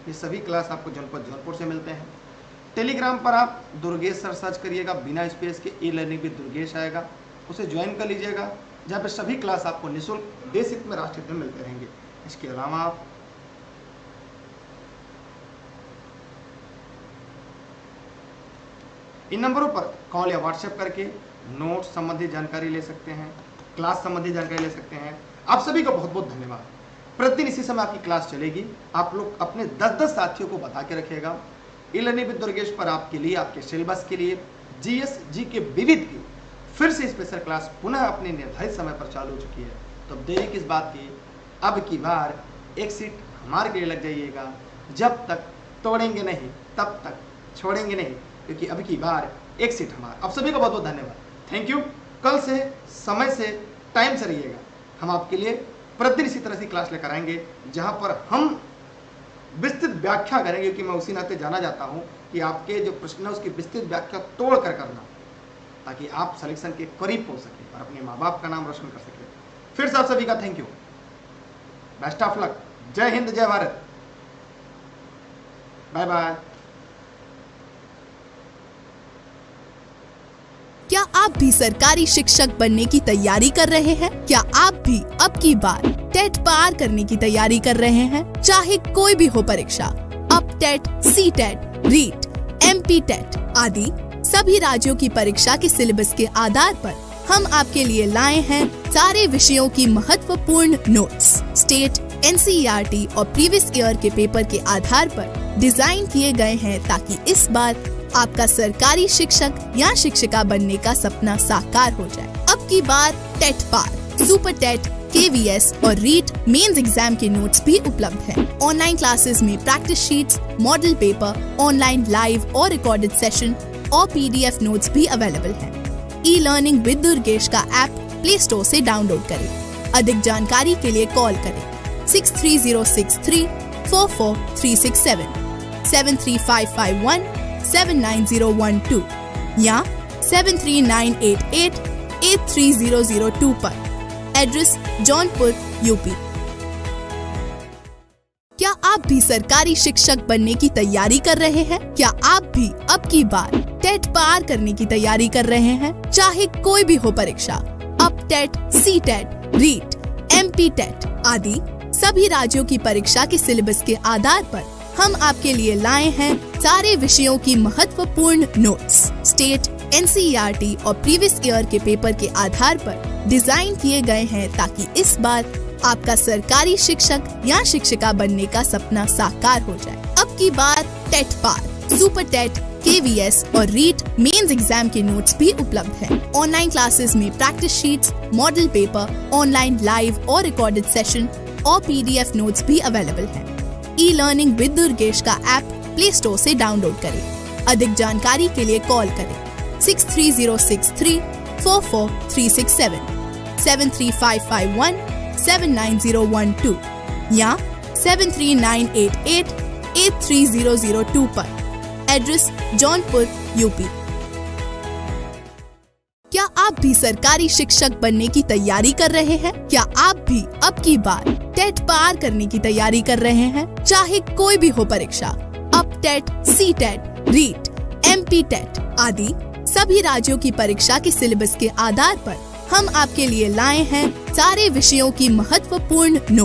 ये सभी क्लास आपको जौनपुर से मिलते हैं। टेलीग्राम पर आप दुर्गेश सर सर्च करिएगा, बिना स्पेस के ई लर्निंग विद दुर्गेश आएगा, उसे ज्वाइन कर लीजिएगा, जहाँ पर सभी क्लास आपको निःशुल्क देश हित में, राष्ट्र हित में मिलते रहेंगे। इसके अलावा आप इन नंबरों पर कॉल या व्हाट्सएप करके नोट्स संबंधी जानकारी ले सकते हैं, क्लास संबंधी जानकारी ले सकते हैं। आप सभी का बहुत बहुत धन्यवाद। प्रतिदिन इसी समय आपकी क्लास चलेगी। आप लोग अपने 10-10 साथियों को बता के रखिएगा। ई लर्निंग विद दुर्गेश पर आपके लिए, आपके सिलेबस के लिए जीएस जी के विविध की फिर से स्पेशल क्लास पुनः अपने निर्धारित समय पर चालू हो चुकी है। तो देरी किस बात की, अब की बार एक सीट हमारे लिए लग जाइएगा। जब तक तोड़ेंगे नहीं तब तक छोड़ेंगे नहीं, क्योंकि अब की बार एक सीट हमारा। आप सभी का बहुत बहुत धन्यवाद। Thank you. कल से समय से, टाइम से रहिएगा। हम आपके लिए प्रतिदिन इसी तरह से क्लास लेकर आएंगे, जहां पर हम विस्तृत व्याख्या करेंगे, कि मैं उसी नाते जाना जाता हूं कि आपके जो प्रश्न है उसकी विस्तृत व्याख्या तोड़ कर करना, ताकि आप सिलेक्शन के करीब पहुंच सके और अपने माँ बाप का नाम रोशन कर सके। फिर से आप सभी का thank you, best of luck. जय हिंद, जय भारत, बाय बाय। क्या आप भी सरकारी शिक्षक बनने की तैयारी कर रहे हैं? क्या आप भी अब की बार टेट पार करने की तैयारी कर रहे हैं? चाहे कोई भी हो परीक्षा, अब TET, C TET, REET, MP TET आदि सभी राज्यों की परीक्षा के सिलेबस के आधार पर हम आपके लिए लाए हैं सारे विषयों की महत्वपूर्ण नोट्स। स्टेट, NCERT और प्रीवियस ईयर के पेपर के आधार पर डिजाइन किए गए हैं, ताकि इस बार आपका सरकारी शिक्षक या शिक्षिका बनने का सपना साकार हो जाए। अब की बार टेट पार, सुपर टेट, KVS और रीट मेंस एग्जाम के नोट्स भी उपलब्ध हैं। ऑनलाइन क्लासेस में practice sheets, model paper, online live और रिकॉर्डेड सेशन और PDF नोट्स भी अवेलेबल हैं। ई लर्निंग विद दुर्गेश का ऐप प्ले स्टोर से डाउनलोड करें। अधिक जानकारी के लिए कॉल करें 63063 44367, 73551 79012 या 73988 83002 पर। Address Jaunpur, UP। क्या आप भी सरकारी शिक्षक बनने की तैयारी कर रहे हैं? क्या आप भी अब की बार टेट पार करने की तैयारी कर रहे हैं? चाहे कोई भी हो परीक्षा, अब TET, C TET, REET, MP TET आदि सभी राज्यों की परीक्षा के सिलेबस के आधार पर हम आपके लिए लाए हैं सारे विषयों की महत्वपूर्ण नोट्स। स्टेट, NCERT और प्रीवियस ईयर के पेपर के आधार पर डिजाइन किए गए हैं, ताकि इस बार आपका सरकारी शिक्षक या शिक्षिका बनने का सपना साकार हो जाए। अब की बार टेट पार, सुपर टेट, KVS और रीट मेंस एग्जाम के नोट्स भी उपलब्ध हैं। ऑनलाइन क्लासेस में practice sheets, model paper, online live और रिकॉर्डेड सेशन और PDF नोट्स भी अवेलेबल हैं। ई लर्निंग विद दुर्गेश का ऐप प्ले स्टोर से डाउनलोड करें। अधिक जानकारी के लिए कॉल करें 63063 44367, 73551 79012 या 73988 83002 पर। Address Jaunpur, UP। क्या आप भी सरकारी शिक्षक बनने की तैयारी कर रहे हैं? क्या आप भी अब की बार टेट पार करने की तैयारी कर रहे हैं? चाहे कोई भी हो परीक्षा, अब TET, C TET, REET, MP TET आदि सभी राज्यों की परीक्षा के सिलेबस के आधार पर हम आपके लिए लाए हैं सारे विषयों की महत्वपूर्ण नोट।